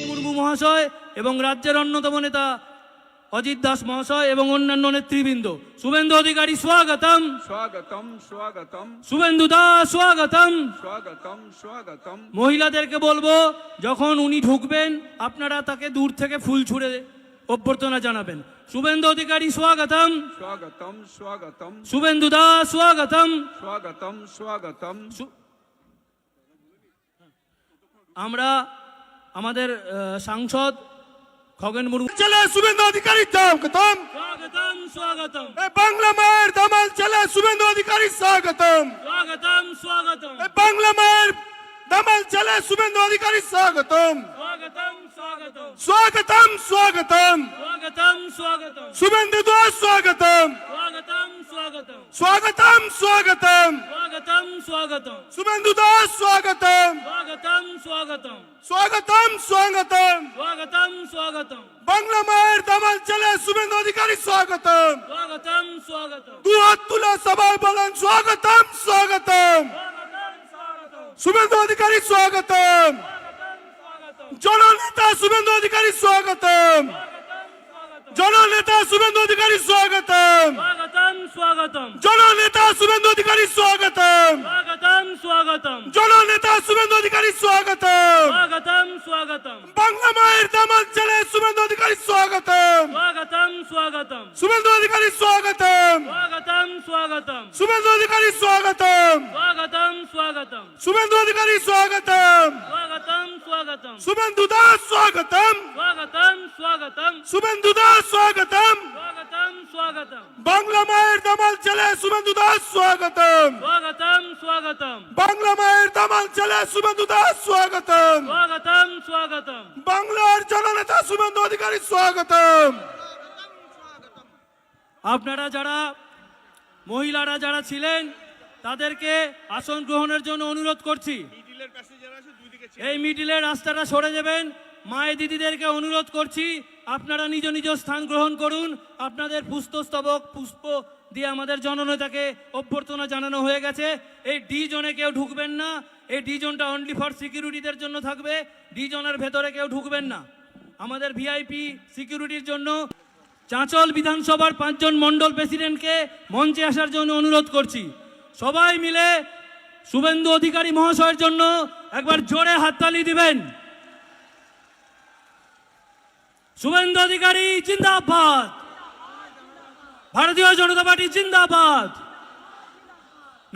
মুর্মু মহাশয় এবং রাজ্যের অন্যতম নেতা অজিত দাস মহাশয় এবং অন্যান্য নেতৃবৃন্দ। শুভেন্দু অধিকারী স্বাগতম। স্বাগতম স্বাগতম শুভেন্দু দাস স্বাগতম। স্বাগতম স্বাগতম। মহিলাদেরকে বলবো, যখন উনি ঢুকবেন আপনারা তাকে দূর থেকে ফুল ছুঁড়ে অভ্যর্থনা জানাবেন। শুভেন্দু অধিকারী স্বাগতম। স্বাগতম স্বাগতম। শুভেন্দু দাস স্বাগতম। স্বাগতম স্বাগতম। আমরা আমাদের সাংসদ খগেন মুর্মু চলে শুভেন্দু অধিকারী স্বাগতম। স্বাগতম স্বাগতম বাংলা মায়ের দামাল চলে শুভেন্দু অধিকারী স্বাগতম। স্বাগতম স্বাগতম বাংলা মায়ের দামাল চলে শুভেন্দু অধিকারী স্বাগতম। স্বাগতম স্বাগতম স্বাগতম স্বাগতম। স্বাগতম স্বাগতম শুভেন্দু দাস স্বাগতম। স্বাগতম স্বাগতম স্বাগতম স্বাগতম। স্বাগতম স্বাগতম শুভেন্দু দাস স্বাগতম। স্বাগতম স্বাগতম স্বাগতম স্বাগতম। স্বাগতম স্বাগতম বাংলা মায়ের দামাল চলে শুভেন্দু অধিকারী স্বাগতম। স্বাগতম স্বাগতম দু হাত তুলে সবাই বলেন স্বাগতম স্বাগতম। শুভেন্দু অধিকারী স্বাগতম। জননেতা শুভেন্দু অধিকারী স্বাগতম। জননেতা শুভেন্দু অধিকারী স্বাগতম। স্বাগতম স্বাগতম জননেতা শুভেন্দু অধিকারী স্বাগতম। স্বাগতম স্বাগতম জননেতা শুভেন্দু অধিকারী স্বাগতম। স্বাগতম স্বাগতম বাংলা মায়ের দামাল চলে শুভেন্দু অধিকারী স্বাগতম। স্বাগতম স্বাগতম শুভেন্দু অধিকারী স্বাগতম। স্বাগতম স্বাগতম শুভেন্দু অধিকারী স্বাগতম। স্বাগতম স্বাগতম শুভেন্দু অধিকারী স্বাগতম। স্বাগতম স্বাগতম শুভেন্দু দাস স্বাগতম। স্বাগতম স্বাগতম শুভেন্দু দাস স্বাগতম। স্বাগতম স্বাগতম বাংলা মায়ের দামাল চলে শুভেন্দু দাস স্বাগতম। স্বাগতম স্বাগতম বাংলা মায়ের দামাল চলে শুভেন্দু দাস স্বাগতম। স্বাগতম স্বাগতম বাংলার জননেতা শুভেন্দু অধিকারী স্বাগতম। আপনারা যারা মহিলারা যারা ছিলেন তাদেরকে আসন গ্রহণের জন্য অনুরোধ করছি। এই মিডিলের রাস্তাটা সরে যাবেন। মায়ে দিদিদেরকে অনুরোধ করছি, আপনারা নিজ নিজ স্থান গ্রহণ করুন। আপনাদের পুষ্পস্তবক পুষ্প দিয়ে আমাদের জননেতাকে অভ্যর্থনা জানানো হয়ে গেছে। এই ডি জোনে কেউ ঢুকবেন না। এই ডি জোনটা অনলি ফর সিকিউরিটিদের জন্য থাকবে। ডি জোনের ভেতরে কেউ ঢুকবেন না। আমাদের ভিআইপি সিকিউরিটির জন্য চাঁচল বিধানসভার 5 জন মণ্ডল প্রেসিডেন্টকে মঞ্চে আসার জন্য অনুরোধ করছি। সবাই মিলে শুভেন্দু অধিকারী মহাশয়ের জন্য একবার জোরে হাততালি দিবেন। শুভেন্দু অধিকারী জিন্দাবাদ। ভারতীয় জনতা পার্টি জিন্দাবাদ।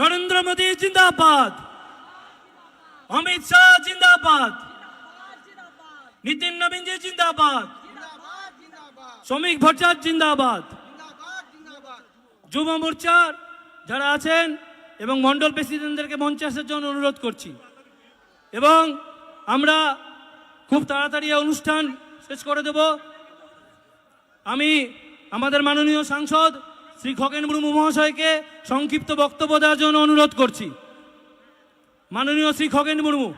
নরেন্দ্র মোদী জিন্দাবাদ। অমিত শাহ জিন্দাবাদ। নীতিন নবীনজি জিন্দাবাদ। শ্রমিক ভট্টাচার্য জিন্দাবাদ। যুব মোর্চার যারা আছেন এবং মণ্ডল প্রেসিডেন্টদেরকে মঞ্চে আসার জন্য অনুরোধ করছি। এবং আমরা খুব তাড়াতাড়ি অনুষ্ঠান শেষ করে দেব। আমি আমাদের মাননীয় সাংসদ শ্রী খগেন মুর্মু মহাশয়কে সংক্ষিপ্ত বক্তব্য দেওয়ার জন্য অনুরোধ করছি। মাননীয় শ্রী খগেন মুর্মু।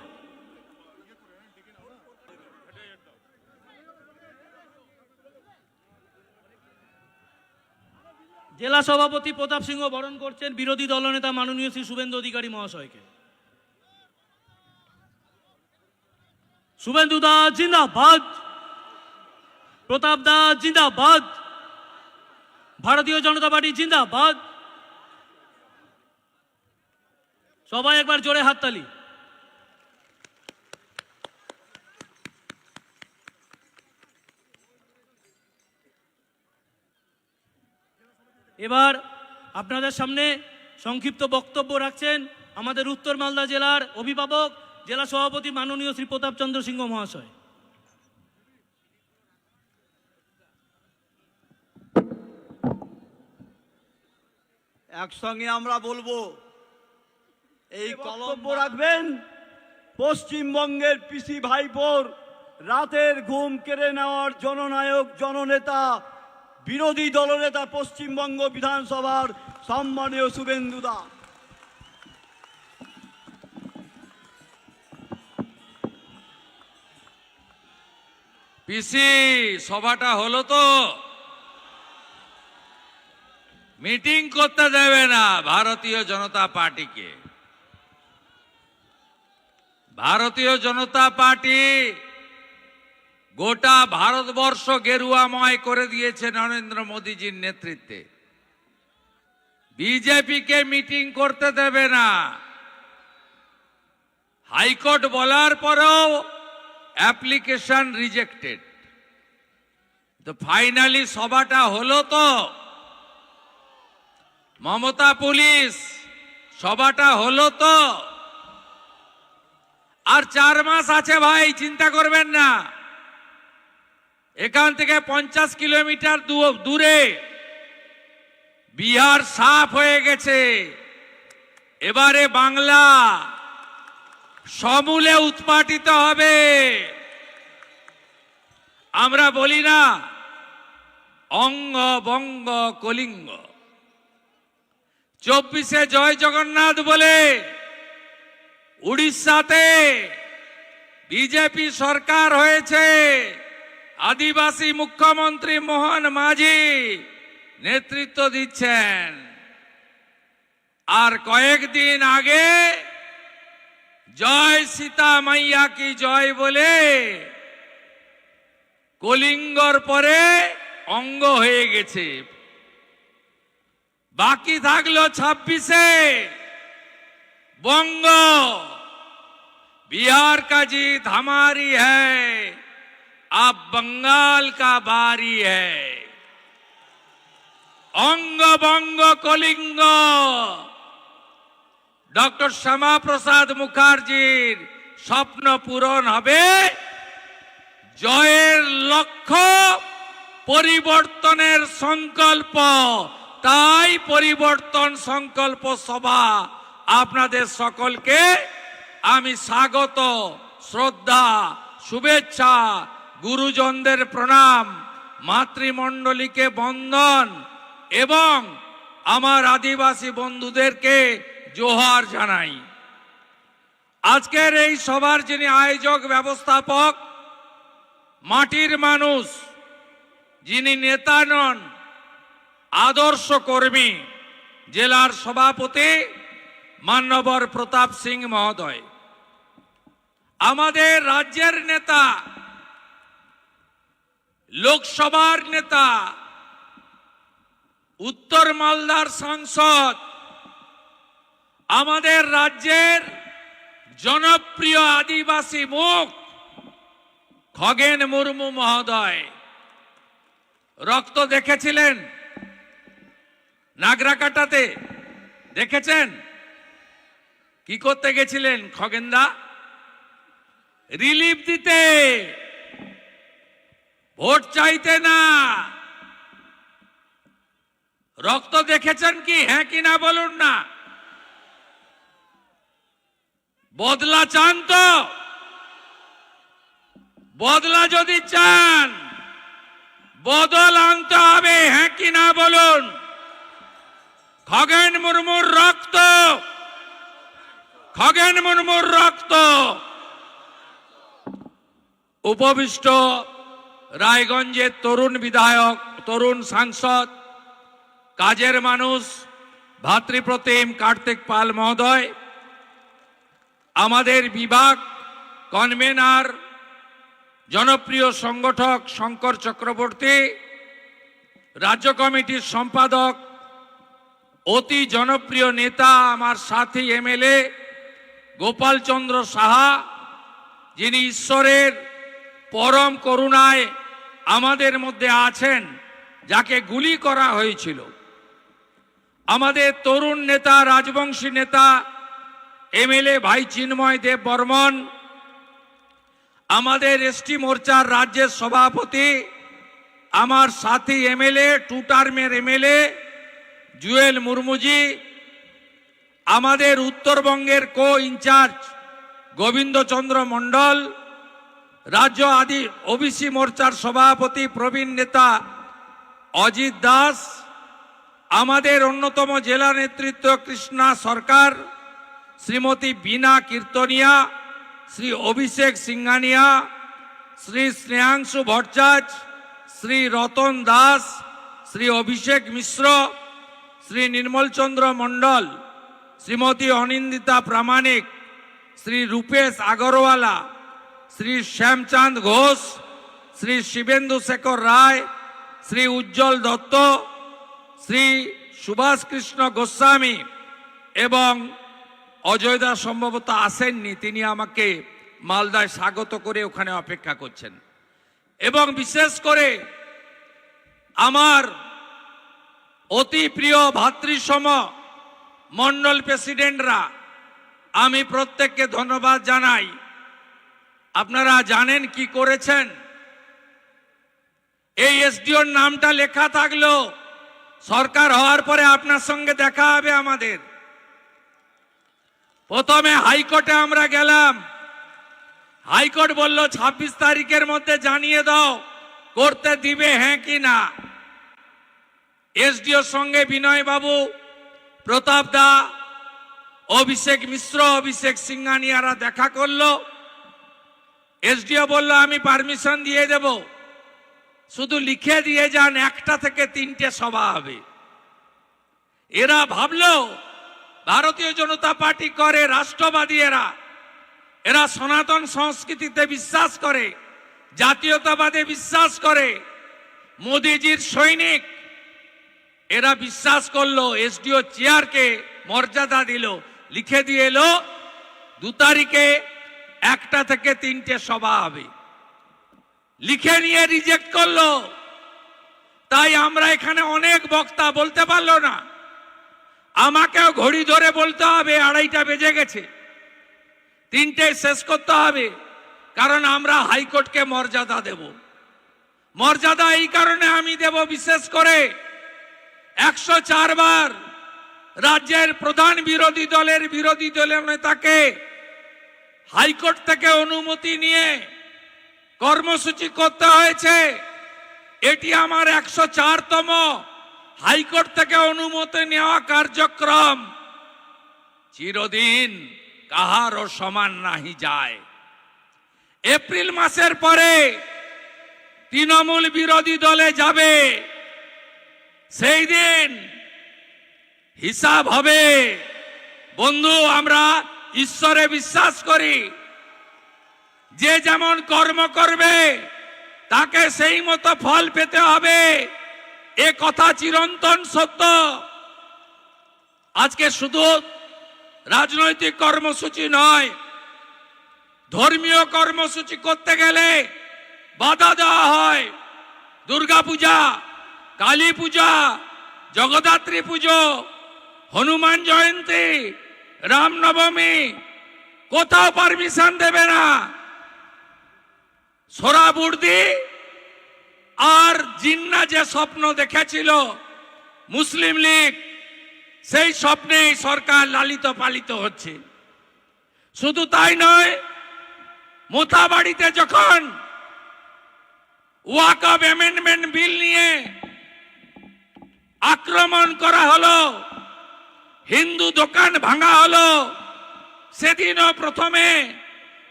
জেলা সভাপতি প্রতাপ সিংহ বরণ করছেন বিরোধী দলনেতা মাননীয় শ্রী শুভেন্দু অধিকারী মহাশয়কে। শুভেন্দু দা জিন্দাবাদ। প্রতাপ দা জিন্দাবাদ। ভারতীয় জনতা পার্টি জিন্দাবাদ। সবাই একবার জোরে হাততালি। এবার আপনাদের সামনে সংক্ষিপ্ত বক্তব্য রাখছেন আমাদের উত্তর মালদা জেলার অভিভাবক জেলা সভাপতি মাননীয় শ্রী প্রতাপ চন্দ্র সিংহ মহাশয়। একসঙ্গে আমরা বলবো, এই বক্তব্য রাখবেন পশ্চিমবঙ্গের পিসি ভাইপোর রাতের ঘুম কেড়ে নেওয়ার জননায়ক জননেতা বিরোধী দলনেতা পশ্চিমবঙ্গ বিধানসভার সম্মানীয় শুভেন্দু দা। পিসি সভাটা হলো তো? মিটিং করতে দেবে না ভারতীয় জনতা পার্টিকে। ভারতীয় জনতা পার্টি গোটা ভারতবর্ষ গেরুয়াময় করে দিয়েছে নরেন্দ্র মোদীজির নেতৃত্বে। বিজেপিকে মিটিং করতে দেবে না। হাইকোর্ট বলার পরেও অ্যাপ্লিকেশন রিজেক্টেড। তো ফাইনালি সভাটা হলো তো, মমতা পুলিশ সভাটা হলো তো। আর 4 মাস আছে ভাই, চিন্তা করবেন না। এখান থেকে 50 কিলোমিটার দূরে বিহার সাফ হয়ে গেছে। এবারে বাংলা সমূলে উৎপাটিত হবে। আমরা বলি না অঙ্গ বঙ্গ কলিঙ্গ। 24-এ জয় জগন্নাথ বলে উড়িষ্যাতে বিজেপি সরকার হয়েছে। আদিবাসী মুখ্যমন্ত্রী মোহন মাঝি নেতৃত্ব দিচ্ছেন। আর কয়েকদিন আগে জয় সীতা মাইয়া কি জয় বলে কলিঙ্গর পরে অঙ্গ হয়ে গেছে। বাকি থাকলো 26-এ বঙ্গ। बिहार का जीत हमारी है, अब बंगाल का बारी है। अंग बंग कलिंग डॉक्टर श्यामा प्रसाद मुखार्जीर स्वप्न पूरण হবে। জয়ের লক্ষ্য পরিবর্তনের সংকল্প। তাই পরিবর্তন সংকল্প সভা আপনাদের সকলকে আমি স্বাগত, শ্রদ্ধা, শুভেচ্ছা, গুরুজনদের প্রণাম, মাতৃমণ্ডলীকে বন্দন এবং আমার আদিবাসী বন্ধুদেরকে জোহার জানাই। আজকের এই সভার যিনি আয়োজক ব্যবস্থাপক, মাটির মানুষ, যিনি নেতা নন, আদর্শ কর্মী, জেলার সভাপতি মান্যবর প্রতাপ সিং মহোদয়, আমাদের রাজ্যের নেতা, লোকসভার নেতা, উত্তর মালদার সাংসদ, আমাদের রাজ্যের জনপ্রিয় আদিবাসী মুখ খগেন মুর্মু মহোদয়। রক্ত দেখেছিলেন নাগরাকাটাতে, দেখেছেন কি করতে গেছিলেন খগেনদা? রিলিফ দিতে, ভোট চাইতে না। রক্ত দেখেছেন কি? হ্যাঁ কি না বলুন না। বদলা চান তো? বদলা যদি চান, বদল আনতে হবে। হ্যাঁ কি না বলুন। খগেন মুর্মুর রক্ত, খগেন মুর্মুর রক্ত। উপবিষ্ট রায়গঞ্জের তরুণ বিধায়ক, তরুণ সাংসদ, কাজের মানুষ ভাতৃপ্রতিম কার্তিক পাল মহোদয়, আমাদের বিভাগ কনভেনার জনপ্রিয় সংগঠক শঙ্কর চক্রবর্তী, রাজ্য কমিটির সম্পাদক অতি জনপ্রিয় নেতা আমার সাথী এমএলএ গোপাল চন্দ্র সাহা, যিনি ঈশ্বরের পরম করুণায় আমাদের মধ্যে আছেন, যাকে গুলি করা হয়েছিল। আমাদের তরুণ নেতা, রাজবংশী নেতা এমএলএ ভাই চিন্ময় দেব বর্মন, আমাদের এসটি মোর্চার রাজ্যের সভাপতি, আমার সাথী এমএলএ, 2 টার্মের এমএলএ জুয়েল মুর্মুজি, আমাদের উত্তরবঙ্গের কো ইনচার্জ গোবিন্দচন্দ্র মণ্ডল, রাজ্য আদি ওবিসি মোর্চার সভাপতি প্রবীণ নেতা অজিত দাস, আমাদের অন্যতম জেলা নেতৃত্ব কৃষ্ণা সরকার, শ্রীমতী বীণা কীর্তনিয়া, শ্রী অভিষেক সিংহানিয়া, শ্রী স্নেহাংশু ভট্টাচার্য, শ্রী রতন দাস, শ্রী অভিষেক মিশ্র, শ্রী নির্মলচন্দ্র মণ্ডল, শ্রীমতী অনিন্দিতা প্রামাণিক, শ্রী রূপেশ আগরওয়ালা, শ্রী শ্যামচাঁদ ঘোষ, শ্রী শিবেন্দু শেখর রায়, শ্রী উজ্জ্বল দত্ত, শ্রী সুভাষ কৃষ্ণ গোস্বামী এবং অজয় দা সম্ভবত আসেননি, তিনি আমাকে মালদায় স্বাগত করে ওখানে অপেক্ষা করছেন। এবং বিশেষ করে আমার অতি প্রিয় ভাতৃসম মন্ডল প্রেসিডেন্টরা, আমি প্রত্যেককে ধন্যবাদ জানাই। আপনারা জানেন কি করেছেন? এই এসডিওর নামটা লেখা থাকলো, সরকার হওয়ার পরে আপনার সঙ্গে দেখা হবে আমাদের। প্রথমে হাইকোর্টে আমরা গেলাম, হাইকোর্ট বলল 26 তারিখের মধ্যে জানিয়ে দাও করতে দিবে হ্যাঁ কি না। এসডিওর সঙ্গে বিনয় বাবু, প্রতাপ দা, অভিষেক মিশ্র, অভিষেক সিংহানিয়ারা দেখা করলো। এসডিও বলল আমি পারমিশন দিয়ে দেব, শুধু লিখে দিয়ে যান 1টা থেকে 3টে সভা হবে। এরা ভাবলো ভারতীয় জনতা পার্টি করে, রাষ্ট্রবাদী এরা সনাতন সংস্কৃতিতে বিশ্বাস করে, জাতীয়তাবাদে বিশ্বাস করে, মোদিজির সৈনিক। এরা বিশ্বাস করলো, এসডিও চেয়ারকে মর্যাদা দিল, লিখে দিয়ে এলো 2 তারিখে 1টা থেকে 3টে সভা হবে। লিখে নিয়ে রিজেক্ট করলো। তাই আমরা এখানে অনেক বক্তা বলতে পারলো না, আমাকেও ঘড়ি ধরে বলতে হবে 2:30টা বেজে গেছে, 3টেয় শেষ করতে হবে, কারণ আমরা হাইকোর্টকে মর্যাদা দেব। মর্যাদা এই কারণে আমি দেব, বিশেষ করে 104 বার রাজ্যের প্রধান বিরোধী দলের নেতাকে হাইকোর্ট থেকে অনুমতি নিয়ে কর্মসূচি করতে হয়েছে। এটি আমার 104তম হাইকোর্ট থেকে অনুমতি নেওয়া কার্যক্রম। চিরদিন কাহারও সমান নাহি যায়। এপ্রিল মাসের পরে তৃণমূল বিরোধী দলে যাবে, সেই দিন হিসাব হবে। বন্ধু, আমরা ঈশ্বরে বিশ্বাস করি, যে যেমন কর্ম করবে তাকে সেই মতো ফল পেতে হবে, এ কথা চিরন্তন সত্য। আজকে শুধু রাজনৈতিক কর্মসূচি নয়, ধর্মীয় কর্মসূচি করতে গেলে বাধা দেওয়া হয়। দুর্গাপূজা, কালী পূজা, জগদ্ধাত্রী পুজো, হনুমান জয়ন্তী, রামনবমী, কোথাও পারমিশন দেবে না। সোহরাবুর্দি আর জিন্না যে স্বপ্ন দেখেছিল মুসলিম লীগ, সেই স্বপ্নেই সরকার লালিত পালিত হচ্ছে। শুধু তাই নয়, মোথাবাড়িতে যখন ওয়াকফ অ্যামেন্ডমেন্ট বিল নিয়ে আক্রমণ করা হলো, হিন্দু দোকান ভাঙা হলো, সেদিনও প্রথমে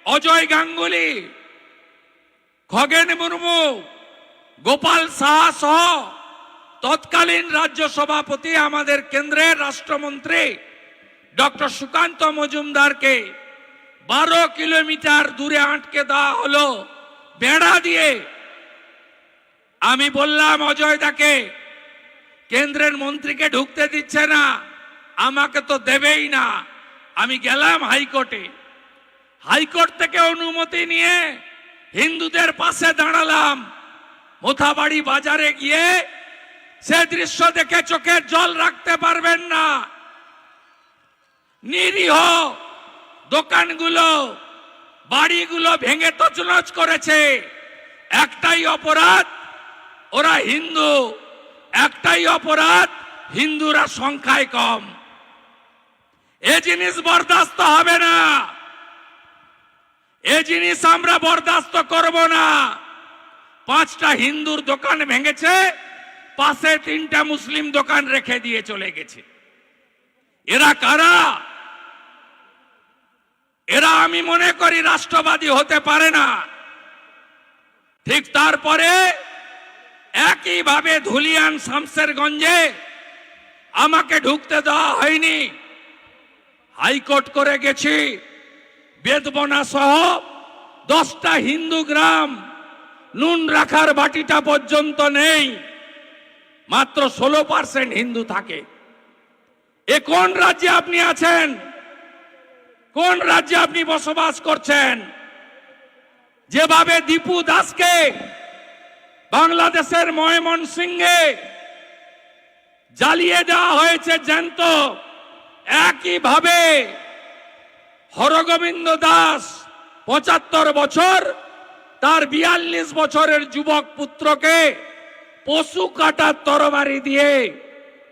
অজয় গাঙ্গুলি, খগেন মুর্মু, গোপাল সাহা সহ তৎকালীন রাজ্য সভাপতি, আমাদের কেন্দ্রের রাষ্ট্রমন্ত্রী ডক্টর সুকান্ত মজুমদারকে 12 কিলোমিটার দূরে আটকে দেওয়া হলো বেড়া দিয়ে। আমি বললাম অজয় দাকে, কেন্দ্রের মন্ত্রীকে ঢুকতে দিচ্ছে না, আমাকে তো দেবেই না। আমি গেলাম হাইকোর্টে, হাইকোর্ট থেকে অনুমতি নিয়ে হিন্দুদের পাশে দাঁড়ালাম। মোথাবাড়ি বাজারে গিয়ে সে দৃশ্য দেখে চোখের জল রাখতে পারবেন না। নিরীহ দোকানগুলো, বাড়িগুলো ভেঙে তছনছ করেছে। একটাই অপরাধ, ওরা হিন্দু। একটাই অপরাধ, হিন্দুরা সংখ্যায় কম। এ জিনিস বরদাস্ত হবে না, এ জিনিস আমরা বরদাস্ত করব না। 5টা হিন্দুর দোকান ভেঙেছে, পাশে 3টা মুসলিম দোকান রেখে দিয়ে চলে গেছে। এরা কারা? এরা আমি মনে করি রাষ্ট্রবাদী হতে পারে না। ঠিক তারপরে একইভাবে ধুলিয়ান শামসেরগঞ্জে আমাকে ঢুকতে দেওয়া হয়নি। হাইকোর্ট করে গেছি, বেদবনা সহ 10টা হিন্দু গ্রাম নুন রাখার বাটিটা পর্যন্ত নেই, মাত্র 16% হিন্দু থাকে। এ কোন রাজ্যে আপনি আছেন? কোন রাজ্যে আপনি বসবাস করছেন? যেভাবে দীপু দাসকে বাংলাদেশের ময়মনসিংহে জ্বালিয়ে দেওয়া হয়েছে জ্যান্ত, একইভাবে হরগোবিন্দ দাস 75 বছর, তার 42 বছরের যুবক পুত্রকে পশু কাটার তরবারি দিয়ে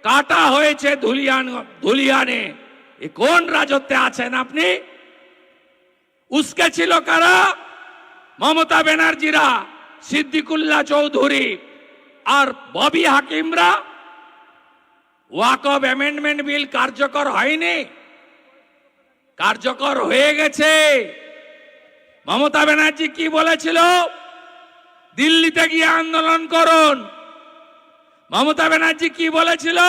কাটা হয়েছে ধুলিয়ানে। এ কোন রাজত্বে আছেন আপনি? উস্কে ছিল কারা? মমতা ব্যানার্জিরা, সিদ্দিকুল্লাহ চৌধুরী আর ববি হাকিমরা। ওয়াকফ অ্যামেন্ডমেন্ট বিল কার্যকর হয়নি, কার্যকর হয়ে গেছে। মমতা ব্যানার্জি কি বলেছিল? দিল্লিতে গিয়ে আন্দোলন করুন। মমতা ব্যানার্জি কি বলেছিল?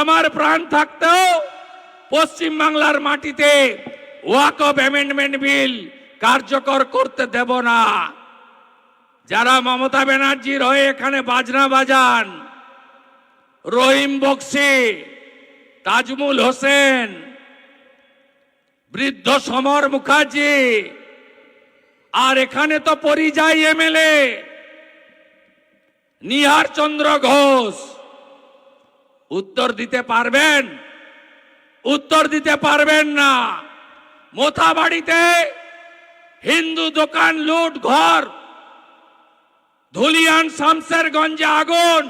আমার প্রাণ থাকতেও পশ্চিম বাংলার মাটিতে ওয়াকফ অ্যামেন্ডমেন্ট বিল কার্যকর করতে দেব না। যারা মমতা ব্যানার্জির হয়ে এখানে বাজনা বাজান, রহিম বক্সি, তাজমুল হোসেন, বৃদ্ধ সমর মুখার্জি, আর এখানে তো পরিযায়ী এমএলএ নিহার চন্দ্র ঘোষ, উত্তর দিতে পারবেন? উত্তর দিতে পারবেন না। মোথাবাড়িতে হিন্দু দোকান লুট, ঘর, ধুলিয়ান শামসেরগঞ্জে আগুন,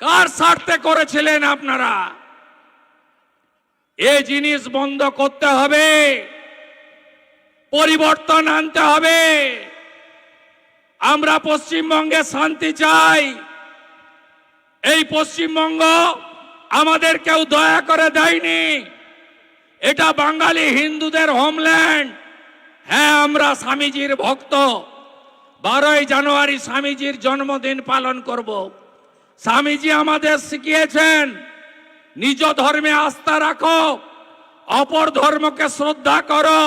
কার স্বার্থে করেছিলেন আপনারা? এই জিনিস বন্ধ করতে হবে, পরিবর্তন আনতে হবে। আমরা পশ্চিমবঙ্গে শান্তি চাই। এই পশ্চিমবঙ্গ আমাদের কেউ দয়া করে দেয়নি, এটা বাঙালি হিন্দুদের হোমল্যান্ড। হ্যাঁ, আমরা স্বামীজির ভক্ত। 12ই জানুয়ারি স্বামীজির জন্মদিন পালন করব। স্বামীজি আমাদের শিখিয়েছেন নিজ ধর্মে আস্থা রাখো, অপর ধর্মকে শ্রদ্ধা করো,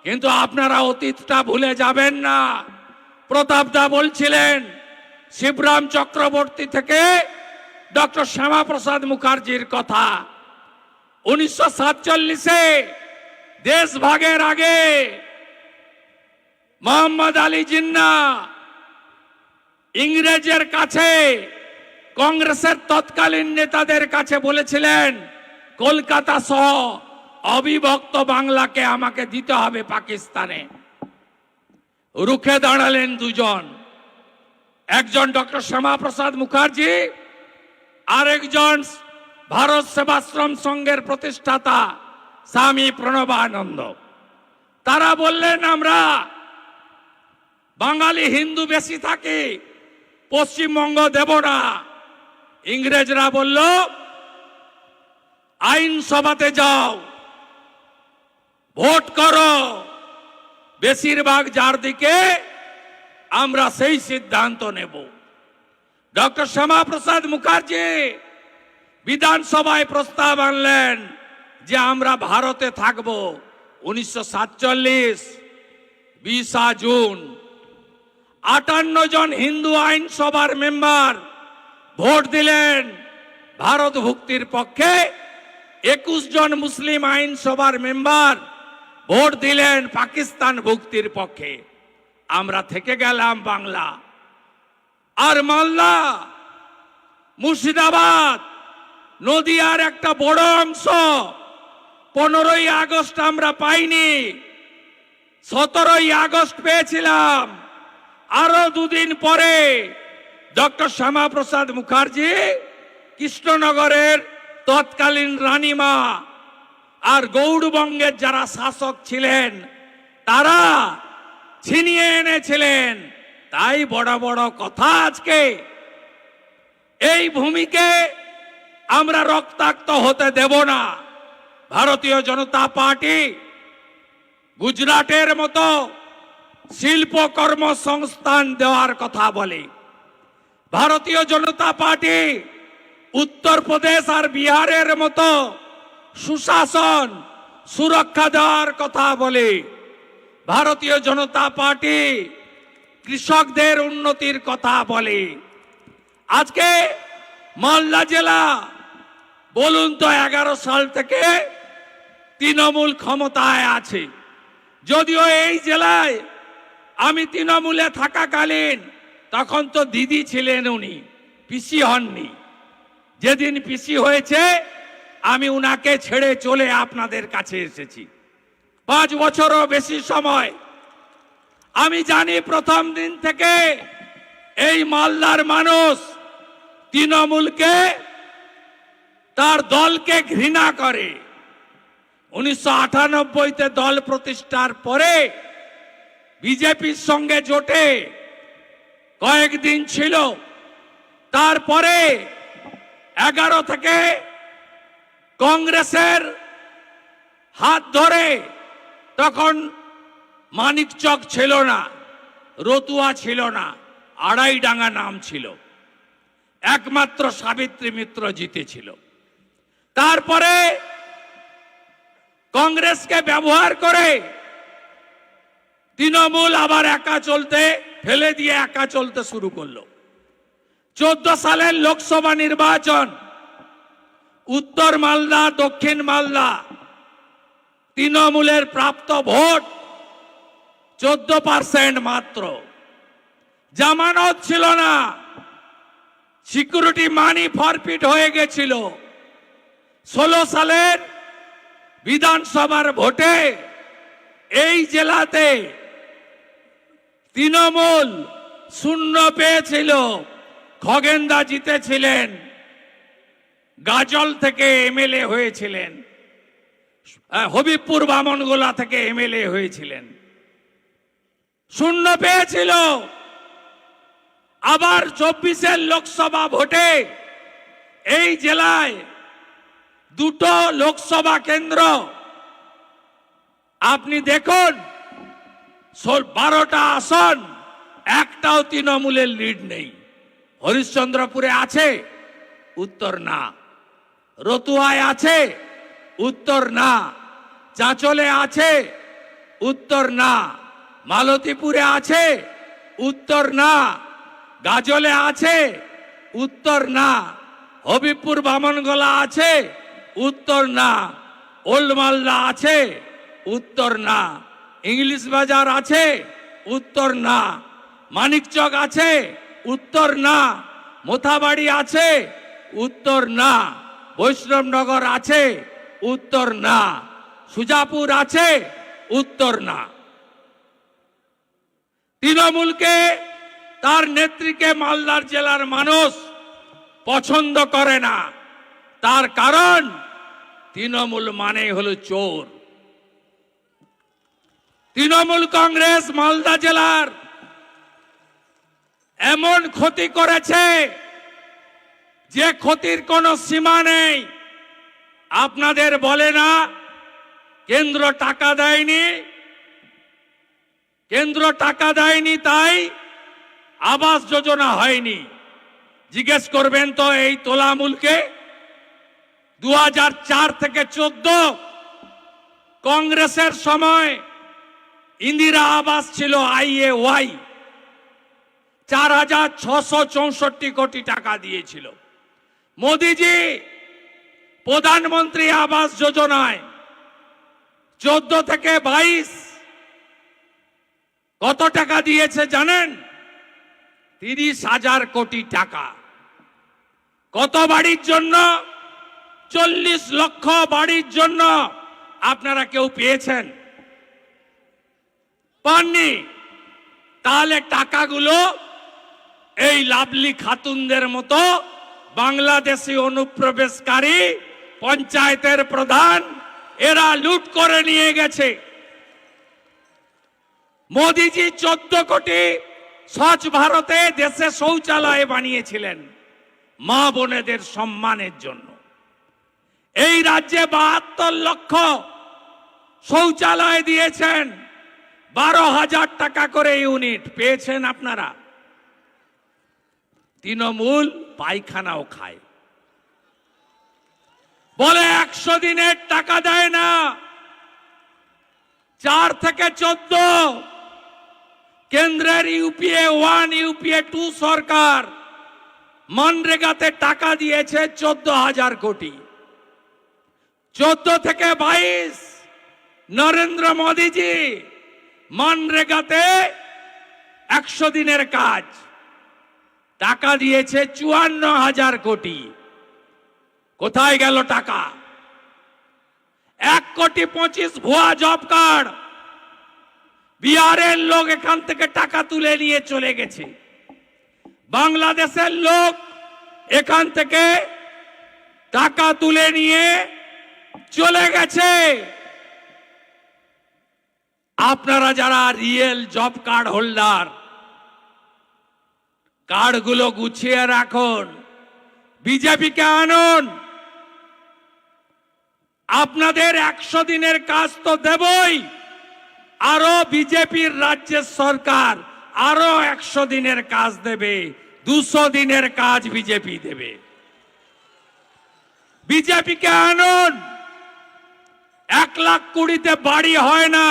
কিন্তু আপনারা অতীতটা ভুলে যাবেন না। প্রতাপদা বলছিলেন শিবরাম চক্রবর্তী থেকে ডক্টর শ্যামাপ্রসাদ মুখার্জির কথা। 1947-এ দেশ ভাগের আগে মোহাম্মদ আলী জিন্না ইংরেজের কাছে, কংগ্রেসের তৎকালীন নেতাদের কাছে বলেছিলেন কলকাতা সহ অবিভক্ত বাংলাকে আমাকে দিতে হবে পাকিস্তানে। রুখে দাঁড়ালেন দুজন, একজন ডক্টর শ্যামাপ্রসাদ মুখার্জি, আরেকজন ভারত সেবাশ্রম সংঘের প্রতিষ্ঠাতা স্বামী প্রণবানন্দ। তারা বললেন আমরা বাঙালি হিন্দু বেশি থাকি, পশ্চিমবঙ্গ দেব না। ইংরেজরা বলল আইনসভাতে যাও, ভোট করো, বেশিরভাগ যার দিকে আমরা সেই সিদ্ধান্ত নেব। ডক্টর শ্যামাপ্রসাদ মুখার্জি বিধানসভায় প্রস্তাব আনলেন যে আমরা ভারতে থাকব। 1947 20 জুন 58 জন হিন্দু আইনসভার মেম্বার ভোট দিলেন ভারত ভুক্তির পক্ষে, 21 জন মুসলিম আইনসভার মেম্বার ভোট দিলেন পাকিস্তান ভুক্তির পক্ষে। আমরা থেকে গেলাম বাংলা। আর মালদা, মুর্শিদাবাদ, নদিয়ার একটা বড় অংশ 15ই আগস্ট আমরা পাইনি, 17ই আগস্ট পেয়েছিলাম। আরো দুদিন পরে ডক্টর শ্যামাপ্রসাদ মুখার্জি কৃষ্ণনগরের তৎকালীন রানীমা আর গৌড়বঙ্গের যারা শাসক ছিলেন তারা ছিনিয়ে এনেছিলেন। তাই বড় বড় কথা। আজকে এই ভূমিকে আমরা রক্তাক্ত হতে দেব না। ভারতীয় জনতা পার্টি গুজরাটের মতো শিল্প কর্মসংস্থান দেওয়ার কথা বলে, ভারতীয় জনতা পার্টি উত্তরপ্রদেশ আর বিহারের মতো সুশাসন সুরক্ষা দেওয়ার কথা বলে, ভারতীয় জনতা পার্টি কৃষকদের উন্নতির কথা বলে। আজকে মালদা জেলা বলুন তো 11 সাল থেকে তৃণমূল ক্ষমতায় আছে। যদিও এই জেলায় আমি তৃণমূলে থাকাকালীন তখন তো দিদি ছিলেন, উনি পিসি হননি। যেদিন পিসি হয়েছে আমি উনাকে ছেড়ে চলে আপনাদের কাছে এসেছি। 5 বছরও বেশি সময়। আমি জানি প্রথম দিন থেকে এই মালদার মানুষ তৃণমূলকে, তার দলকে ঘৃণা করে। 1998-তে দল প্রতিষ্ঠার পরে বিজেপির সঙ্গে জোটে কয়েকদিন ছিল, তারপরে 11 থেকে কংগ্রেসের হাত ধরে, তখন মানিকচক ছিল না, রতুয়া ছিল না, আড়াইডাঙ্গা নাম ছিল, একমাত্র সাবিত্রী মিত্র জিতেছিল। তারপরে কংগ্রেসকে ব্যবহার করে তৃণমূল আবার একা চলতে ফেলে দিয়ে একা চলতে শুরু করলো। 14 সালের লোকসভা নির্বাচন, উত্তর মালদা, দক্ষিণ মালদা তৃণমূলের প্রাপ্ত ভোট 14% মাত্র। জামানত ছিল না, সিকিউরিটি মানি ফরফিট হয়ে গেছিল। 16 সালের বিধানসভার ভোটে এই জেলাতে তৃণমূল 0 পেয়েছিল। খগেনদা জিতেছিলেন, গাজল থেকে এমএলএ হয়েছিলেন, হবিবপুর বামনগোলা থেকে এমএলএ হয়েছিলেন, 0 পেয়েছিল। আবার 24-এর লোকসভা ভোটে এই জেলায় 2টো লোকসভা কেন্দ্র আপনি দেখুন, 12টা আসন, একটাও তৃণমূলের লিড নেই। হরিশ্চন্দ্রপুরে আছে, উত্তর না। রতুয়ায় আছে, উত্তর না। চাঁচলে আছে, উত্তর না। মালতীপুরে আছে, উত্তর না। গাজলে আছে, উত্তর না। হবিবপুর বামনগোলা আছে, উত্তর না। ওল্ড মালদা আছে, উত্তর না। ইংলিশ বাজার আছে, উত্তর না। মানিকচক আছে, উত্তর না। মোথাবাড়ি আছে, উত্তর না। বৈষ্ণবনগর আছে, উত্তর না। সুজাপুর আছে, উত্তর না। তৃণমূলকে, তার নেত্রীকে মালদার জেলার মানুষ পছন্দ করে না। তার কারণ তৃণমূল মানে হলো চোর। তৃণমূল কংগ্রেস মালদা জেলার এমন ক্ষতি করেছে যে ক্ষতির কোনো সীমা নেই। আপনাদের বলে না কেন্দ্র টাকা দেয়নি, কেন্দ্র টাকা দেয়নি তাই আবাস যোজনা হয়নি। জিজ্ঞেস করবেন তো এই তোলামূলকে। 2004 থেকে 14 কংগ্রেসের সময় ইন্দিরা আবাস ছিল IAY, 4,664 কোটি টাকা দিয়েছিল। মোদিজি প্রধানমন্ত্রী আবাস যোজনায় 14 থেকে 22 কত টাকা দিয়েছে জানেন? 30,000 কোটি টাকা। কত বাড়ির জন্য? 40 লক্ষ বাড়ির জন্য। আপনারা কেউ পেয়েছেন? পাননি। তাহলে টাকাগুলো এই লাভলি খাতুনদের মতো বাংলাদেশি অনুপ্রবেশকারী পঞ্চায়েতের প্রধান এরা লুট করে নিয়ে গেছে। মোদিজি 14 কোটি স্বচ্ছ ভারতে দেশে শৌচালয় বানিয়েছিলেন মা বোনেদের সম্মানের জন্য। এই রাজ্যে 72 লক্ষ শৌচালয় দিয়েছেন, 12,000 টাকা করে ইউনিট পেয়েছেন আপনারা। তৃণমূল পায়খানাও খায়, বলে 100 দিনের টাকা দেয় না। 4 থেকে 14 কেন্দ্রের ইউপিএ 1 ইউপিএ 2 সরকার মনরেগাতে টাকা দিয়েছে 14,000 কোটি। 14 থেকে 22 নরেন্দ্র মোদীজি মনরেগাতে 100 দিনের কাজ টাকা দিয়েছে 54,000 কোটি। কোথায় গেল টাকা? 1,25,00,000 ভুয়া জব কার্ড বিহারের লোক এখান থেকে টাকা তুলে নিয়ে চলে গেছে। বাংলাদেশের লোক এখান থেকে টাকা তুলে নিয়ে চলে গেছে। আপনারা যারা রিয়েল জব কার্ড হোল্ডার, কার্ডগুলো গুছিয়ে রাখুন, বিজেপিকে আনুন। আপনাদের 100 দিনের কাজ তো দেবই, আরো বিজেপির রাজ্যের সরকার আরো 100 দিনের কাজ দেবে, 200 দিনের কাজ বিজেপি দেবে। বিজেপিকে আনুন। 1,20,000 বাড়ি হয় না,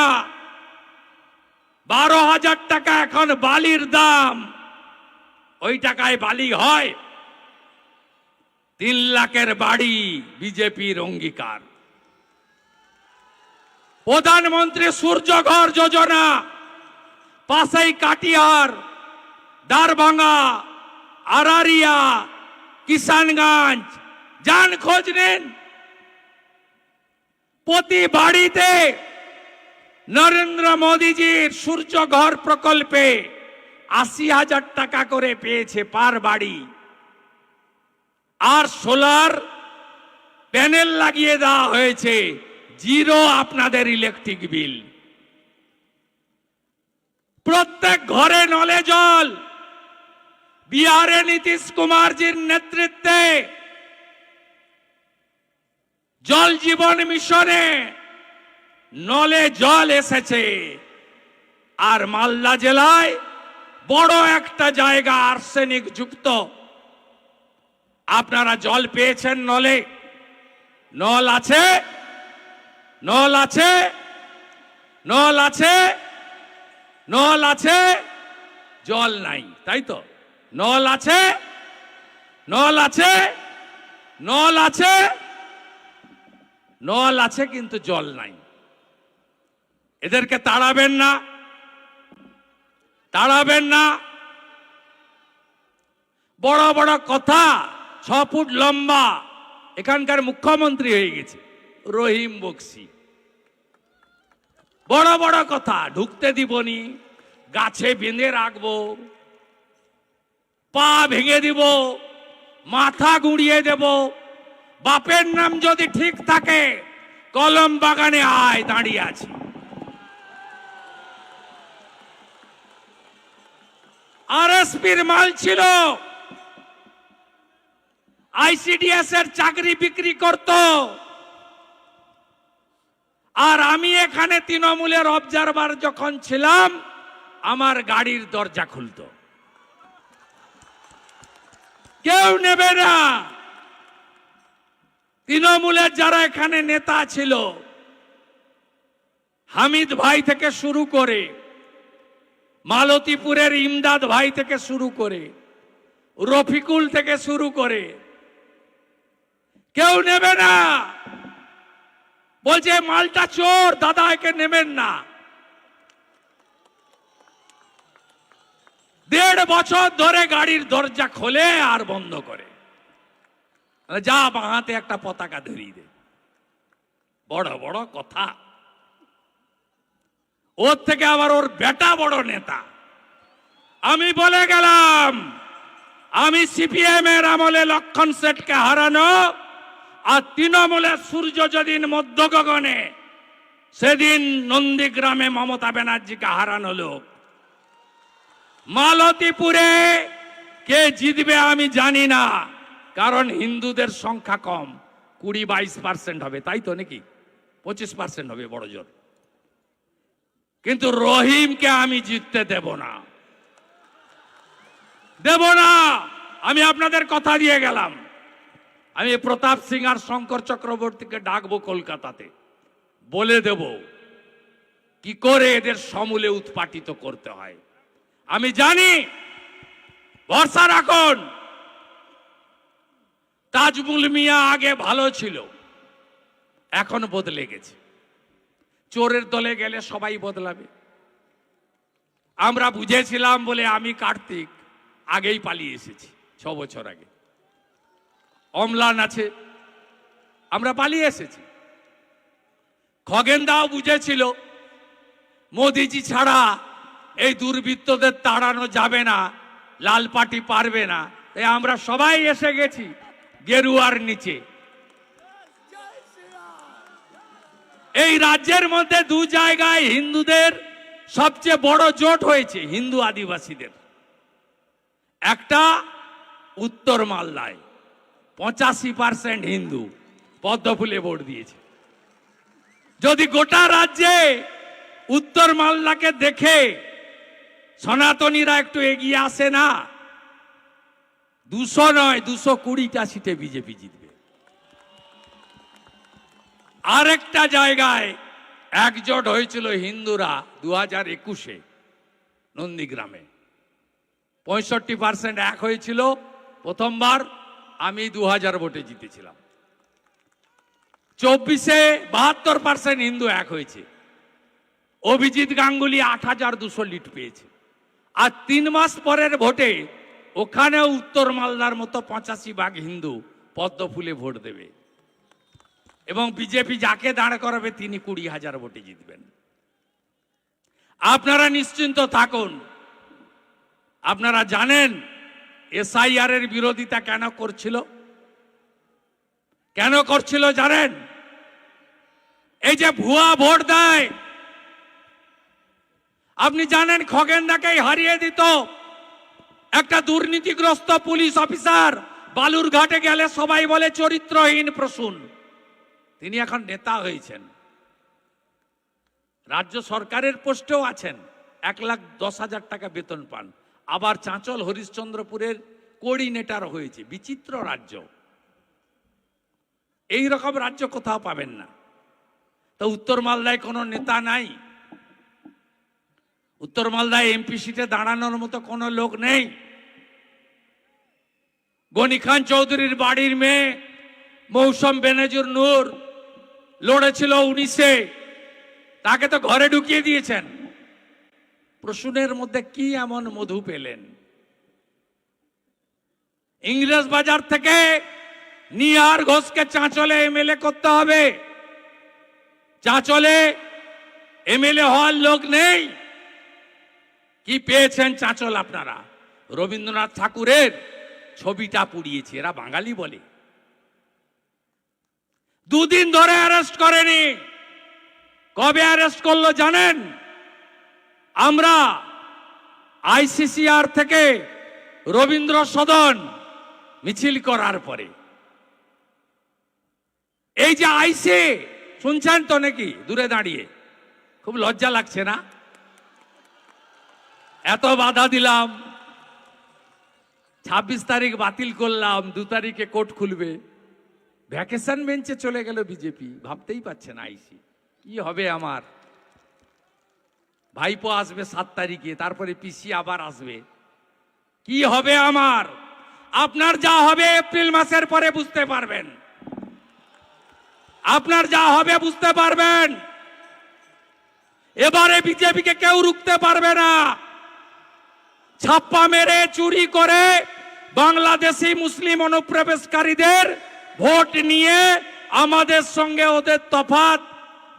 12,000 টাকা এখন বালির দাম। ওই টাকায় বালি হয়? 3 লাখের বাড়ি বিজেপির অঙ্গীকার। প্রধানমন্ত্রী সূর্যঘর যোজনা, পাশেই কাটিহার, দারভাঙ্গা, আরারিয়া, কিষানগঞ্জ, যান খোঁজ নিন। প্রতি বাড়িতে নরেন্দ্র মোদীজির সূর্যঘর প্রকল্পে 80,000 টাকা করে পেয়েছে পার বাড়ি। আর সোলার প্যানেল লাগিয়ে দেওয়া হয়েছে, 0 আপনাদের ইলেকট্রিক বিল। প্রত্যেক ঘরে নলে জল। বিহারে নীতিশ কুমারজির নেতৃত্বে জল জীবন মিশনে নলে জল এসেছে। আর মালদা জেলায় বড় একটা জায়গা আর্সেনিক যুক্ত। আপনারা জল পেয়েছেন নলে? নল আছে? নল আছে? নল আছে? নল আছে? জল নাই, তাই তো? নল আছে? নল আছে? নল আছে? নল আছে কিন্তু জল নাই। এদেরকে তাড়াবেন না, তাড়াবেন না। বড় বড় কথা, 6 ফুট লম্বা। এখানকার মুখ্যমন্ত্রী হয়ে গেছে রহিম বক্সি। বড় বড় কথা, ঢুকতে দিবনি, গাছে বেঁধে রাখবো, পা ভেঙে দিব, মাথা গুঁড়িয়ে দেব। বাপের নাম যদি ঠিক থাকে, কলম বাগানে আয়, দাঁড়িয়ে আছি। আরএসপির মাল ছিল, আইসিডিএস এর চাকরি বিক্রি করত। আর আমি এখানে তৃণমূলের অবজারভার যখন ছিলাম, আমার গাড়ির দরজা খুলতো। কেউ নেবে না। তৃণমূলের যারা এখানে নেতা ছিল, হামিদ ভাই থেকে শুরু করে, মালতীপুরের ইমদাদ ভাই থেকে শুরু করে, রফিকুল থেকে শুরু করে, কেউ নেবে না। বলছে মালটা চোর, দাদা একে নেবেন না। 1.5 বছর ধরে গাড়ির দরজা খোলে আর বন্ধ করে। যা বাঁহাতে একটা পতাকা ধরিয়ে দে। বড় বড় কথা। ওর থেকে আবার ওর বেটা বড় নেতা। আমি বলে গেলাম, আমি সিপিএম এর আমলে লক্ষণ শেঠকে হারানো, আর তৃণমূলের সূর্য যেদিন মধ্য গগনে, সেদিন নন্দীগ্রামে মমতা ব্যানার্জিকে হারানো লোক। মালতীপুরে কে জিতবে আমি জানি না, কারণ হিন্দুদের সংখ্যা কম, 20-22% হবে, তাই তো নাকি? 25% হবে বড় জোর। কিন্তু রহিমকে আমি জিততে দেব না, দেব না। আমি আপনাদের কথা দিয়ে গেলাম, আমি প্রতাপ সিং আর শঙ্কর চক্রবর্তীকে ডাকবো কলকাতাতে, বলে দেব কি করে এদের সমূলে উৎপাটিত করতে হয়। আমি জানি, ভরসা রাখুন, তাজমুল মিয়া আগে ভালো ছিল, এখন বদলে গেছে। চোরের দলে গেলে সবাই বদলাবে। আমরা বুঝেছিলাম বলে আমি কার্তিক আগেই পালিয়ে এসেছি, 6 বছর আগে। অম্লান আছে, আমরা পালিয়ে এসেছি। খগেনদাও বুঝেছিল মোদিজি ছাড়া এই দুর্বৃত্তদের তাড়ানো যাবে না, লাল পার্টি পারবে না, তাই আমরা সবাই এসে গেছি গেরুয়ার নিচে। এই রাজ্যের মধ্যে 2 জায়গায় হিন্দুদের সবচেয়ে বড় জোট হয়েছে, হিন্দু আদিবাসীদের। একটা উত্তর মালদায় 85% হিন্দু পদ্মফুলে ভোট দিয়েছে। যদি গোটা রাজ্যে উত্তর মালদাকে দেখে সনাতনীরা একটু এগিয়ে আসে না, 200 নয় 220টা সিটে বিজেপি জিতবে। আরেকটা জায়গায় একজোট হয়েছিল হিন্দুরা 2021-এ নন্দীগ্রামে, 65% এক হয়েছিল প্রথমবার। আমি 2000 ভোটে জিতেছিলাম। 24-এ 72% হিন্দু এক হয়েছে। অভিজিৎ গাঙ্গুলি 8200 লিড পেয়েছে। আর 3 মাস পরের ভোটে ওখানেও উত্তর মালদার মতো 85% হিন্দু পদ্মফুলে ভোট দেবে এবং বিজেপি যাকে দাঁড় করাবে তিনি 20,000 ভোটে জিতবেন। আপনারা নিশ্চিন্ত থাকুন। আপনারা জানেন এসআইআর এর বিরোধিতা কেন করছিল? কেন করছিল জানেন? এই যে ভুয়া ভোট দেয়, আপনি জানেন খগেনদাকেই হারিয়ে দিত একটা দুর্নীতিগ্রস্ত পুলিশ অফিসার। বালুরঘাটে গেলে সবাই বলে চরিত্রহীন প্রসূন। তিনি এখন নেতা হয়েছেন, রাজ্য সরকারের পোস্টেও আছেন, 1,10,000 টাকা বেতন পান। আবার চাঁচল হরিশ্চন্দ্রপুরের কোঅর্ডিনেটর হয়েছে। বিচিত্র রাজ্য, এই রকম রাজ্য কোথাও পাবেন না। তো উত্তর মালদায় কোনো নেতা নাই, উত্তর মালদায় এমপি সিটে দাঁড়ানোর মতো কোনো লোক নেই। গনি খান চৌধুরীর বাড়ির মেয়ে মৌসুম বেনজির নূর লড়েছিল 19-এ, তাকে তো ঘরে ঢুকিয়ে দিয়েছেন। প্রসূনের মধ্যে কি এমন মধু পেলেন? ইংরেজ বাজার থেকে নিহার ঘোষকে চাঁচলে এমএলএ করতে হবে। চাঁচলে এমএলএ হওয়ার লোক নেই। কি পেয়েছেন চাঁচল আপনারা? রবীন্দ্রনাথ ঠাকুরের ছবিটা পুড়িয়েছে। এরা বাঙালি বলে। 2 দিন ধরে অ্যারেস্ট করেনি। কবে অ্যারেস্ট করলো জানেন? আমরা আইসিসিআর থেকে রবীন্দ্র সদন মিছিল করার পরে। এই যে আইসি শুনছেন তো নাকি? দূরে দাঁড়িয়ে খুব লজ্জা লাগছে না? এত বাধা দিলাম, 26 তারিখ বাতিল করলাম, 2 তারিখে কোর্ট খুলবে, ভ্যাকেশন বেঞ্চে চলে গেল বিজেপি। ভাবতেই পারছে না আইসি কি হবে আমার। ভাইপো আসবে 7 তারিখে, তারপরে পিসি আবার আসবে, কি হবে আমার? আপনার যা হবে এপ্রিল মাসের পরে বুঝতে পারবেন। আপনার যা হবে বুঝতে পারবেন। এবারে বিজেপিকে কেউ রুখতে পারবে না। ছাপ্পা মেরে চুরি করে বাংলাদেশি মুসলিম অনুপ্রবেশকারীদের ভোট নিয়ে আমাদের সঙ্গে ওদের তফাৎ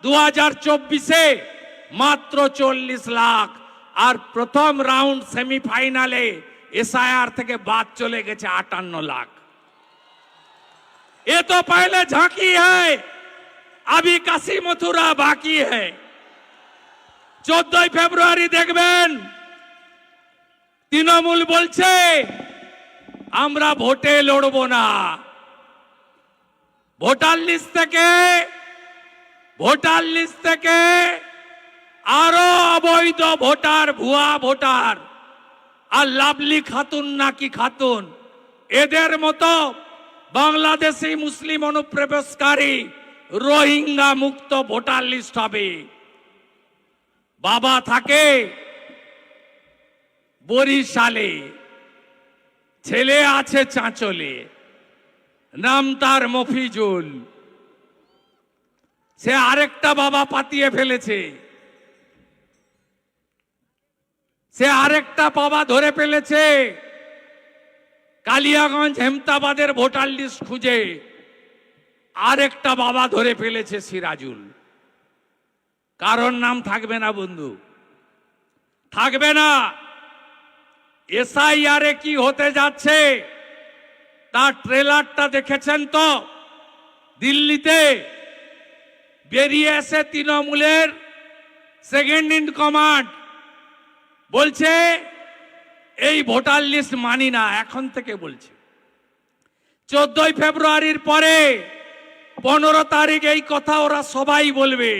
2024-এ মাত্র 40 লাখ। আর প্রথম রাউন্ড সেমিফাইনালে एसआईआर থেকে বাদ চলে গেছে 58 लाख। ये तो पहले झांकी है, अभी काशी मथुरा बाकी है। 14 ফেব্রুয়ারি দেখবেন তৃণমূল বলছে আমরা ভোটে লড়ব না। ভোটার লিস্ট থেকে আরো অবৈধ ভোটার, ভুয়া ভোটার আর লাভলি খাতুন নাকি খাতুন, এদের মতো বাংলাদেশি মুসলিম অনুপ্রবেশকারী রোহিঙ্গা মুক্ত ভোটার লিস্ট হবে। বাবা থাকে বরিশালে, ছেলে আছে চাঁচলে, নাম তার মফিজুল। সে আরেকটা বাবা পাতিয়ে ফেলেছে, সে আরেকটা বাবা ধরে ফেলেছে কালিয়াগঞ্জ হেমতাবাদের ভোটার লিস্ট খুঁজে। আরেকটা বাবা ধরে ফেলেছে সিরাজুল। কারণ নাম থাকবে না বন্ধু, থাকবে না। এসআইআরে কি হতে যাচ্ছে তার ট্রেলারটা দেখেছেন তো? দিল্লিতে বেরিয়ে এসে তৃণমূলের সেকেন্ড ইন কমান্ড বলছে এই ভোটার লিস্ট মানি না। এখন থেকে বলছে 14 ফেব্রুয়ারির পরে 15 তারিখ এই কথা ওরা সবাই বলবে।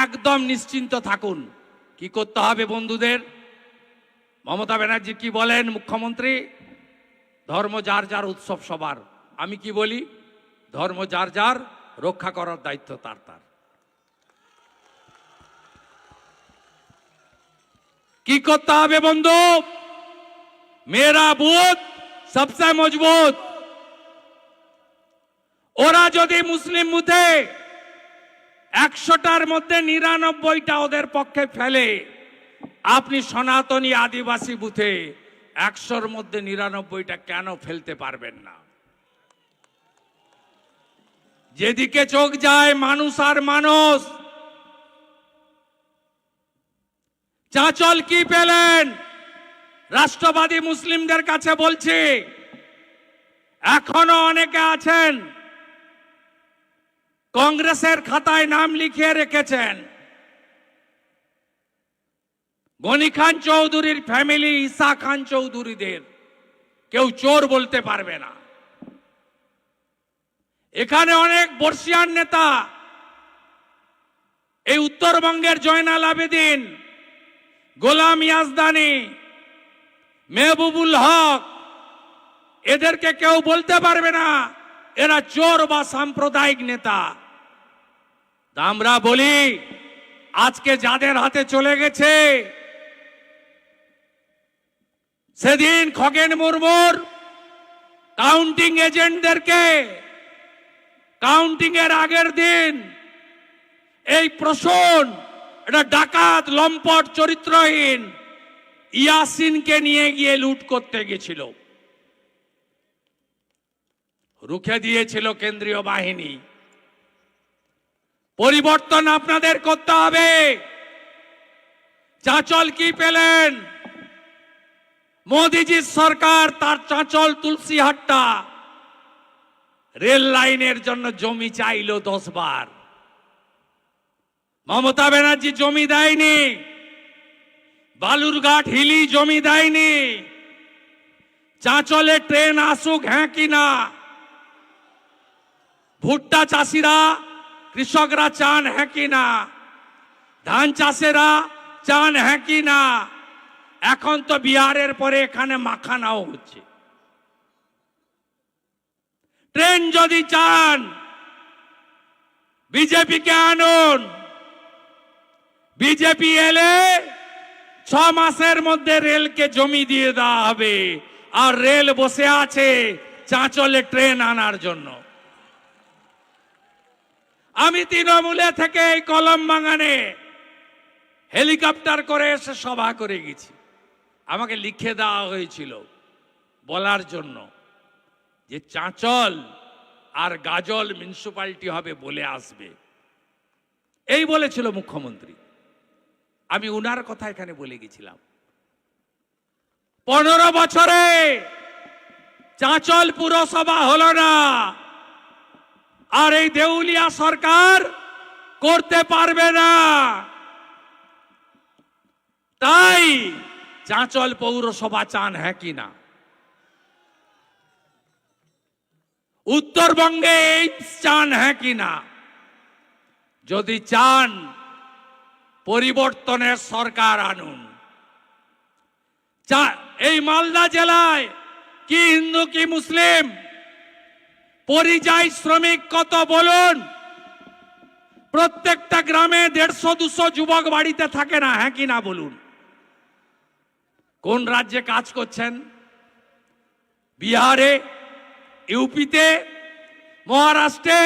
একদম নিশ্চিন্ত থাকুন। কি করতে হবে বন্ধুদের? মমতা ব্যানার্জি কি বলেন মুখ্যমন্ত্রী? ধর্ম যার যার, উৎসব সবার। আমি কি বলি? ধর্ম যার যার, রক্ষা করার দায়িত্ব তার তার। কি করতে হবে বন্ধু? মেরা বুথ সবসে মজবুত। ওরা যদি মুসলিম বুথে 100টার মধ্যে 99টা ওদের পক্ষে ফেলে, আপনি সনাতনী আদিবাসী বুথে 100র মধ্যে 99টা কেন ফেলতে পারবেন না? যেদিকে চোখ যায় মানুষ আর মানুষ। চাঁচল কি পেলেন? রাষ্ট্রবাদী মুসলিমদের কাছে বলছি, এখনো অনেকে আছেন কংগ্রেসের খাতায় নাম লিখিয়ে রেখেছেন। গনি খান চৌধুরীর ফ্যামিলি, ঈসা খান চৌধুরীদের কেউ চোর বলতে পারবে না। এখানে অনেক বর্ষিয়ান নেতা, এই উত্তরবঙ্গের জয়নাল আবেদিন, গোলাম ইয়াজদানি, মেহবুবুল হক, এদেরকে কেউ বলতে পারবে না এরা চোর বা সাম্প্রদায়িক নেতা। তা আমরা বলি, আজকে যাদের হাতে চলে গেছে, সেদিন খগেন মুর্মুর কাউন্টিং এজেন্টদেরকে কাউন্টিং এর আগের দিন এই প্রশন, এটা ডাকাত, লম্পট, চরিত্রহীন ইয়াসিনকে নিয়ে গিয়ে লুট করতে গেছিল। রুখে দিয়েছিল কেন্দ্রীয় বাহিনী। পরিবর্তন আপনাদের করতে হবে। চাঁচল কি পেলেন? মোদিজির সরকার তার চাঁচল তুলসীহাট্টা রেল লাইনের জন্য জমি চাইল 10 বার। মমতা ব্যানার্জি জমি দেয়নি। বালুরঘাট হিলি জমি দেয়নি। চাঁচলে ট্রেন আসুক হ্যাঁ কি না? ভুট্টা চাষিরা, কৃষকরা চান হ্যাঁ কি না? ধান চাষেরা চান হ্যাঁ কি না? এখন তো বিহারের পরে এখানে মাখানাও হচ্ছে। ট্রেন যদি চান বিজেপিকে আনুন। বিজেপি এলে 6 মাসের মধ্যে রেলকে জমি দিয়ে দেওয়া হবে। আর রেল বসে আছে চাঁচলে ট্রেন আনার জন্য। আমি তৃণমূলে থেকে এই কলম বাগানে হেলিকপ্টার করে এসে সভা করে গেছি। আমাকে লিখে দেওয়া হয়েছিল বলার জন্য যে চাঁচল আর গাজল মিউনিসিপালিটি হবে বলে আসবে, এই বলেছিল মুখ্যমন্ত্রী। আমি উনার কথা এখানে বলে গেছিলাম। 15 বছরে চাঁচল পুরসভা হলো না। আর এই দেউলিয়া সরকার করতে পারবে না। তাই চাঁচল পৌরসভা চান হ্যাঁ কি না? উত্তরবঙ্গে এইমস চান হ্যাঁ কি না? যদি চান পরিবর্তনের সরকার আনুন। এই মালদা জেলায় কি হিন্দু কি মুসলিম, পরিযায়ী শ্রমিক কত বলুন? প্রত্যেকটা গ্রামে 150-200 যুবক বাড়িতে থাকে না, হ্যাঁ কি না বলুন? কোন রাজ্যে কাজ করছেন? বিহারে, ইউপিতে, মহারাষ্ট্রে,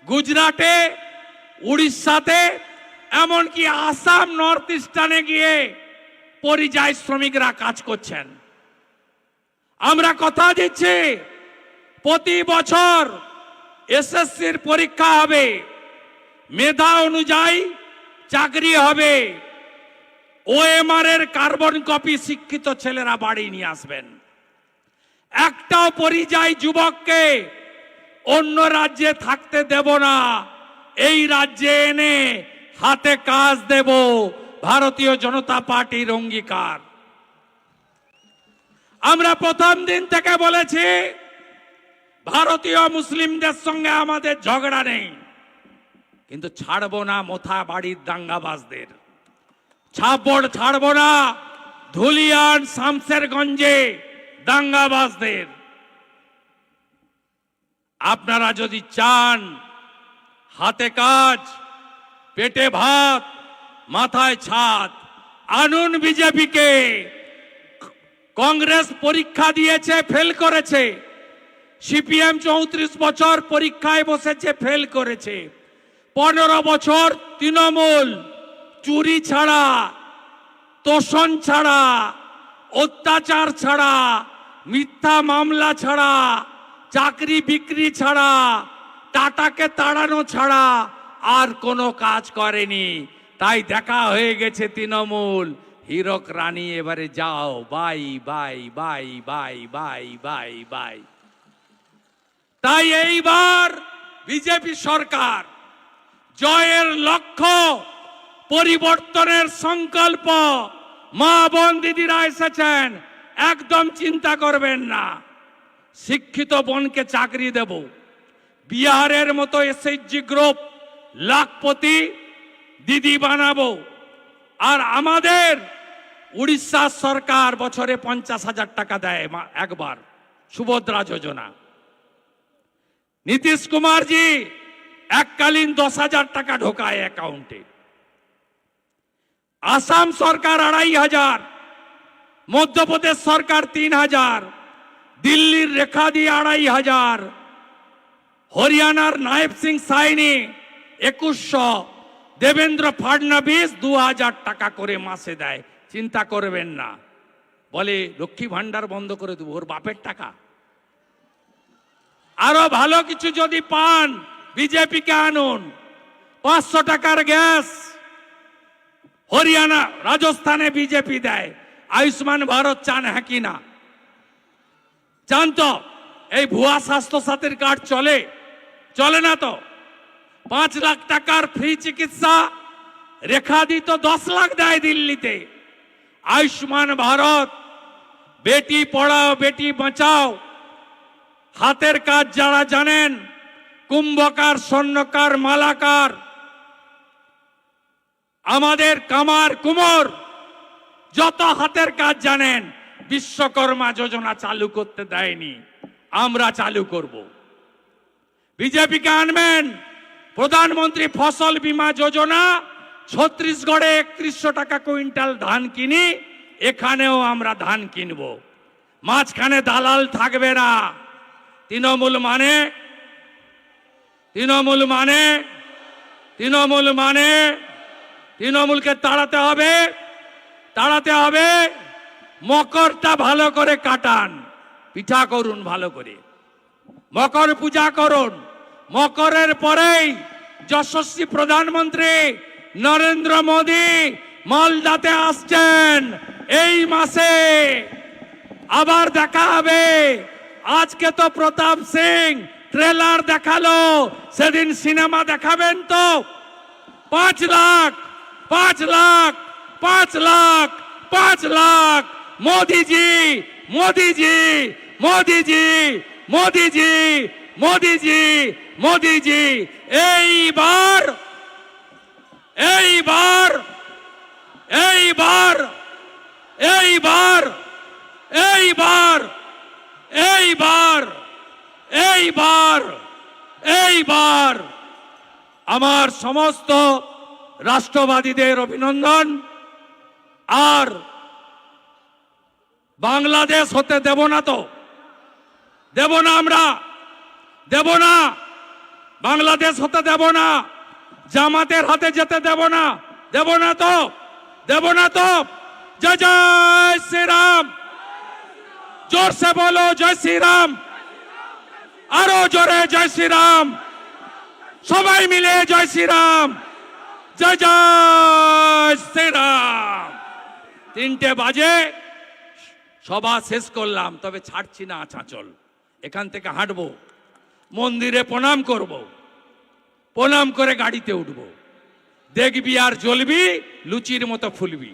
গুজরাটে, উড়িষ্যাতে, এমনকি আসাম, নর্থ ইস্টার্নে গিয়ে পরিযায়ী শ্রমিকরা কাজ করছেন। আমরা কথা দিচ্ছি প্রতি বছর এসএসসির পরীক্ষা হবে, মেধা অনুযায়ী চাকরি হবে। ওএমআর এর কার্বন কপি শিক্ষিত ছেলেরা বাড়ি নিয়ে আসবেন। একটাও পরিযায়ী যুবককে অন্য রাজ্যে থাকতে দেব না, এই রাজ্যে এনে হাতে কাজ দেব, ভারতীয় জনতা পার্টির অঙ্গীকার। আমরা প্রথম দিন থেকে বলেছি ভারতীয় মুসলিমদের সঙ্গে আমাদের ঝগড়া নেই, কিন্তু ছাড়বো না মোথা বাড়ির দাঙ্গাবাজদের, ছাড়বো না ধুলিয়ান শামসেরগঞ্জে দাঙ্গাবাজদের। আপনারা যদি চান হাতে কাজ, পেটে ভাত, মাথায় ছাদ, আনুন বিজেপিকে। কংগ্রেস পরীক্ষা দিয়েছে, ফেল করেছে। সিপিএম 34 বছর পরীক্ষায় বসেছে, ফেল করেছে। 15 বছর তৃণমূল চুরি ছাড়া, তোষণ ছাড়া, অত্যাচার ছাড়া, মিথ্যা মামলা ছাড়া, চাকরি বিক্রি ছাড়া, টাটাকে তাড়ানো ছাড়া আর কোনো কাজ করেনি। তাই দেখা হয়ে গেছে তৃণমূল, হীরক রানী এবারে যাও, bye bye bye bye bye bye bye. তাই এইবার বিজেপি সরকার জয়ের লক্ষ্য, পরিবর্তনের সংকল্প। মা বোন দিদিরা এসেছেন, একদম চিন্তা করবেন না। শিক্ষিত বোনকে চাকরি দেব, বিহারের মতো এসএইচজি গ্রুপ লাখপতি দিদি বানাবো। আর আমাদের উড়িষ্যা সরকার বছরে 50,000 টাকা দেয় একবার, সুভদ্রা যোজনা। নীতিশ কুমারজি এককালীন 10,000 টাকা ঢোকায় অ্যাকাউন্টে। আসাম সরকার 2,500, মধ্যপ্রদেশ সরকার 3,000, দিল্লির রেখা দিয়ে 2,500, হরিয়ানার নায়েব সিং সাইনি 2100, দেবেন্দ্র ফাডনবিস 2,000 টাকা করে মাসে দেয়। চিন্তা করবেন না, বলে লক্ষ্মী ভান্ডার বন্ধ করে দেবো, ওর বাপের টাকা। আরো ভালো কিছু যদি পান বিজেপিকে আনুন। 500 টাকার গ্যাস হরিয়ানা, রাজস্থানে বিজেপি দেয়। আয়ুষ্মান ভারত চান, হ্যাঁ কি না? চান তো? এই ভুয়া স্বাস্থ্য সাথীর কার্ড চলে না তো? 5 লাখ টাকার ফ্রি চিকিৎসা, রেখা দিত 10 লাখ দেয় দিল্লিতে। আয়ুষ্মান ভারত, বেটি পড়াও বেটি বাঁচাও, হাতের কাজ যারা জানেন, কুম্ভকার, স্বর্ণকার, মালাকার, আমাদের কামার, কুমোর, যত হাতের কাজ জানেন, বিশ্বকর্মা যোজনা চালু করতে দেয়নি, আমরা চালু করব। বিজেপিকে আনবেন প্রধানমন্ত্রী ফসল বীমা যোজনা। ছত্তিশগড়ে 3100 টাকা কুইন্টাল ধান কিনি, এখানেও আমরা ধান কিনব। মাঝখানে দালাল থাকবে না। তৃণমূল মানে তৃণমূলকে তাড়াতে হবে। মকরটা ভালো করে কাটান, পিঠা করুন ভালো করে, মকর পূজা করুন। মকরের পরেই যশস্বী প্রধানমন্ত্রী নরেন্দ্র মোদী মালদাতে আসছেন এই মাসে। আবার দেখা হবে। আজকে তো প্রতাপ সিং ট্রেলার দেখালো, সেদিন সিনেমা দেখাবেন তো? 5 লাখ 5 লাখ 5 লাখ 5 লাখ। মোদিজি মোদিজি মোদিজি মোদিজি মোদিজি মোদিজি এইবার এইবার এইবার এইবার এইবার এইবার এইবার এইবার আমার সমস্ত রাষ্ট্রবাদীদের অভিনন্দন। আর বাংলাদেশ হতে দেব না তো, দেব না, আমরা দেব না, বাংলাদেশ হতে দেব না, জামাতের হাতে যেতে দেব না, দেব না তো, দেব না তো। জয় জয় শ্রীরাম, জোর সে বলো জয় শ্রীরাম, আরো জোরে জয় শ্রীরাম, সবাই মিলে জয় শ্রীরাম, জয় জয় শ্রীরাম। 3টে বাজে সভা শেষ করলাম, তবে ছাড়ছি না আঁচাচল। এখান থেকে হাঁটবো, মন্দিরে প্রণাম করব, প্রণাম করে গাড়িতে উঠবো, দেখবি আর জ্বলবি, লুচির মতো ফুলবি।